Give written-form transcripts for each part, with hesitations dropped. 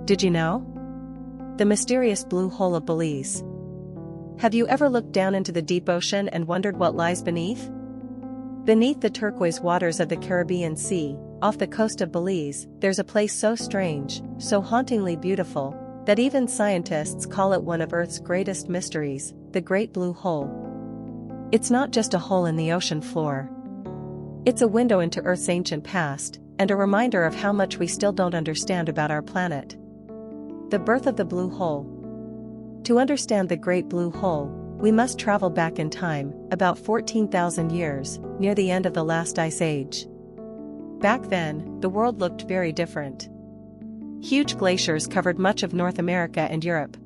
Did you know? The mysterious blue hole of Belize. Have you ever looked down into the deep ocean and wondered what lies beneath? Beneath the turquoise waters of the Caribbean Sea, off the coast of Belize, there's a place so strange, so hauntingly beautiful, that even scientists call it one of Earth's greatest mysteries, the Great Blue Hole. It's not just a hole in the ocean floor. It's a window into Earth's ancient past, and a reminder of how much we still don't understand about our planet. The birth of the blue hole. To understand the Great Blue Hole, we must travel back in time, about 14,000 years, near the end of the last ice age. Back then, the world looked very different. Huge glaciers covered much of North America and Europe.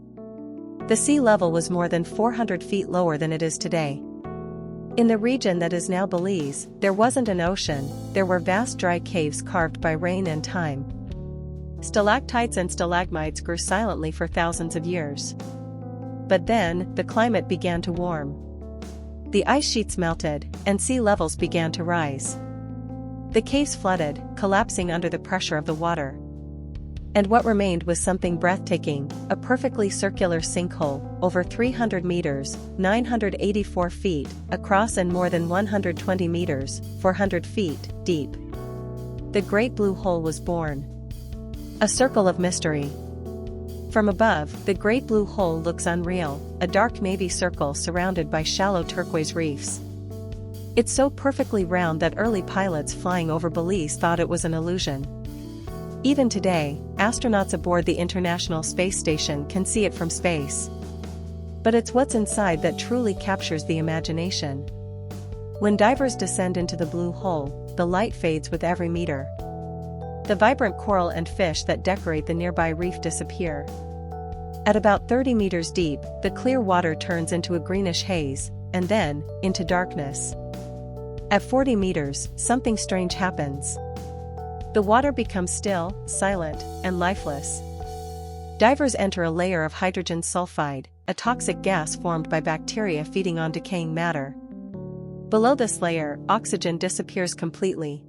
The sea level was more than 400 feet lower than it is today. In the region that is now Belize, there wasn't an ocean, there were vast dry caves carved by rain and time. Stalactites and stalagmites grew silently for thousands of years. But then, the climate began to warm. The ice sheets melted, and sea levels began to rise. The caves flooded, collapsing under the pressure of the water. And what remained was something breathtaking, a perfectly circular sinkhole, over 300 meters, 984 feet, across and more than 120 meters, 400 feet, deep. The Great Blue Hole was born. A circle of mystery. From above, the Great Blue Hole looks unreal, a dark navy circle surrounded by shallow turquoise reefs. It's so perfectly round that early pilots flying over Belize thought it was an illusion. Even today, astronauts aboard the International Space Station can see it from space. But it's what's inside that truly captures the imagination. When divers descend into the blue hole, the light fades with every meter. The vibrant coral and fish that decorate the nearby reef disappear. At about 30 meters deep, the clear water turns into a greenish haze, and then, into darkness. At 40 meters, something strange happens. The water becomes still, silent, and lifeless. Divers enter a layer of hydrogen sulfide, a toxic gas formed by bacteria feeding on decaying matter. Below this layer, oxygen disappears completely.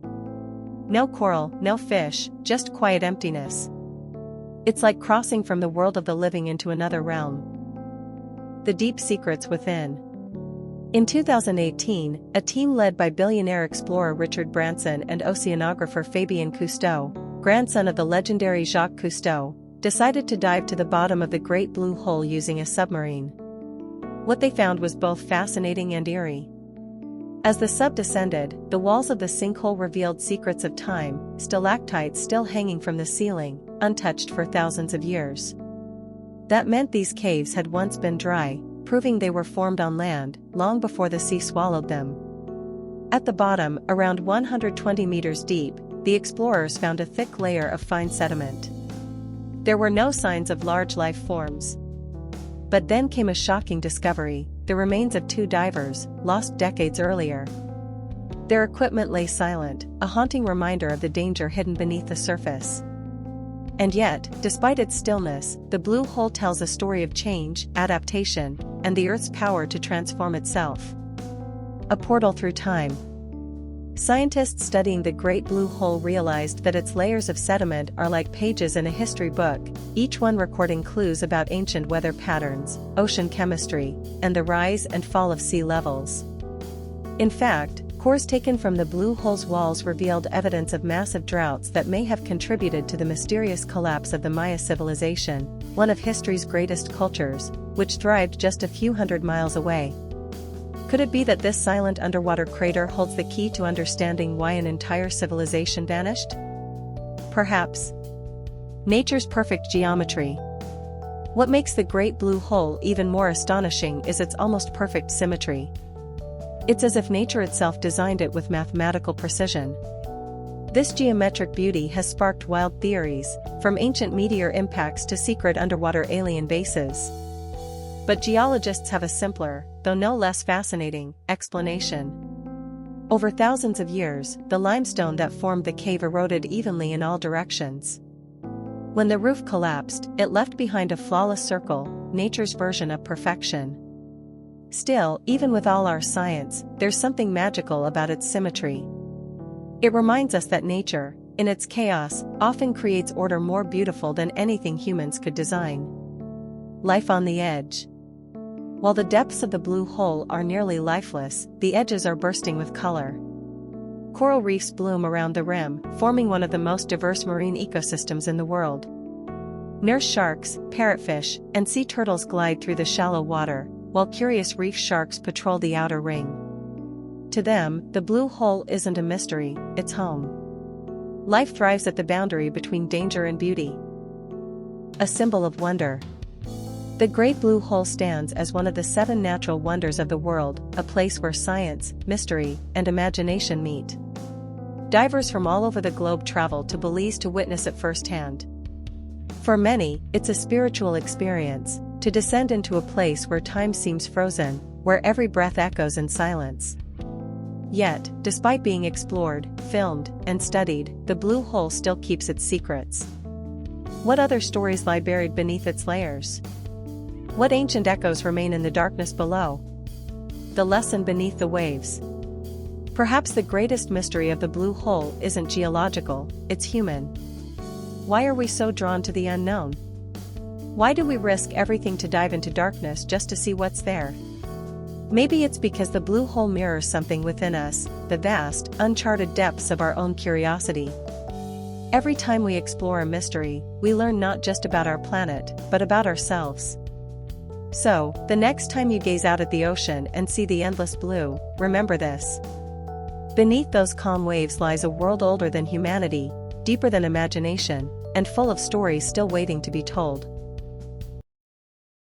No coral, no fish, just quiet emptiness. It's like crossing from the world of the living into another realm. The deep secrets within. In 2018, a team led by billionaire explorer Richard Branson and oceanographer Fabien Cousteau, grandson of the legendary Jacques Cousteau, decided to dive to the bottom of the Great Blue Hole using a submarine. What they found was both fascinating and eerie. As the sub descended, the walls of the sinkhole revealed secrets of time, stalactites still hanging from the ceiling, untouched for thousands of years. That meant these caves had once been dry, proving they were formed on land, long before the sea swallowed them. At the bottom, around 120 meters deep, the explorers found a thick layer of fine sediment. There were no signs of large life forms. But then came a shocking discovery: the remains of two divers, lost decades earlier. Their equipment lay silent, a haunting reminder of the danger hidden beneath the surface. And yet, despite its stillness, the blue hole tells a story of change, adaptation, and the Earth's power to transform itself. A portal through time. Scientists studying the Great Blue Hole realized that its layers of sediment are like pages in a history book, each one recording clues about ancient weather patterns, ocean chemistry, and the rise and fall of sea levels. In fact, cores taken from the blue hole's walls revealed evidence of massive droughts that may have contributed to the mysterious collapse of the Maya civilization, one of history's greatest cultures, which thrived just a few hundred miles away. Could it be that this silent underwater crater holds the key to understanding why an entire civilization vanished? Perhaps. Nature's perfect geometry. What makes the Great Blue Hole even more astonishing is its almost perfect symmetry. It's as if nature itself designed it with mathematical precision. This geometric beauty has sparked wild theories, from ancient meteor impacts to secret underwater alien bases. But geologists have a simpler, though no less fascinating, explanation. Over thousands of years, the limestone that formed the cave eroded evenly in all directions. When the roof collapsed, it left behind a flawless circle, nature's version of perfection. Still, even with all our science, there's something magical about its symmetry. It reminds us that nature, in its chaos, often creates order more beautiful than anything humans could design. Life on the edge. While the depths of the blue hole are nearly lifeless, the edges are bursting with color. Coral reefs bloom around the rim, forming one of the most diverse marine ecosystems in the world. Nurse sharks, parrotfish, and sea turtles glide through the shallow water, while curious reef sharks patrol the outer ring. To them, the blue hole isn't a mystery, it's home. Life thrives at the boundary between danger and beauty. A symbol of wonder. The Great Blue Hole stands as one of the 7 natural wonders of the world, a place where science, mystery, and imagination meet. Divers from all over the globe travel to Belize to witness it firsthand. For many, it's a spiritual experience, to descend into a place where time seems frozen, where every breath echoes in silence. Yet, despite being explored, filmed, and studied, the blue hole still keeps its secrets. What other stories lie buried beneath its layers? What ancient echoes remain in the darkness below? The lesson beneath the waves. Perhaps the greatest mystery of the blue hole isn't geological, it's human. Why are we so drawn to the unknown? Why do we risk everything to dive into darkness just to see what's there? Maybe it's because the blue hole mirrors something within us, the vast, uncharted depths of our own curiosity. Every time we explore a mystery, we learn not just about our planet, but about ourselves. So, the next time you gaze out at the ocean and see the endless blue, remember this. Beneath those calm waves lies a world older than humanity, deeper than imagination, and full of stories still waiting to be told.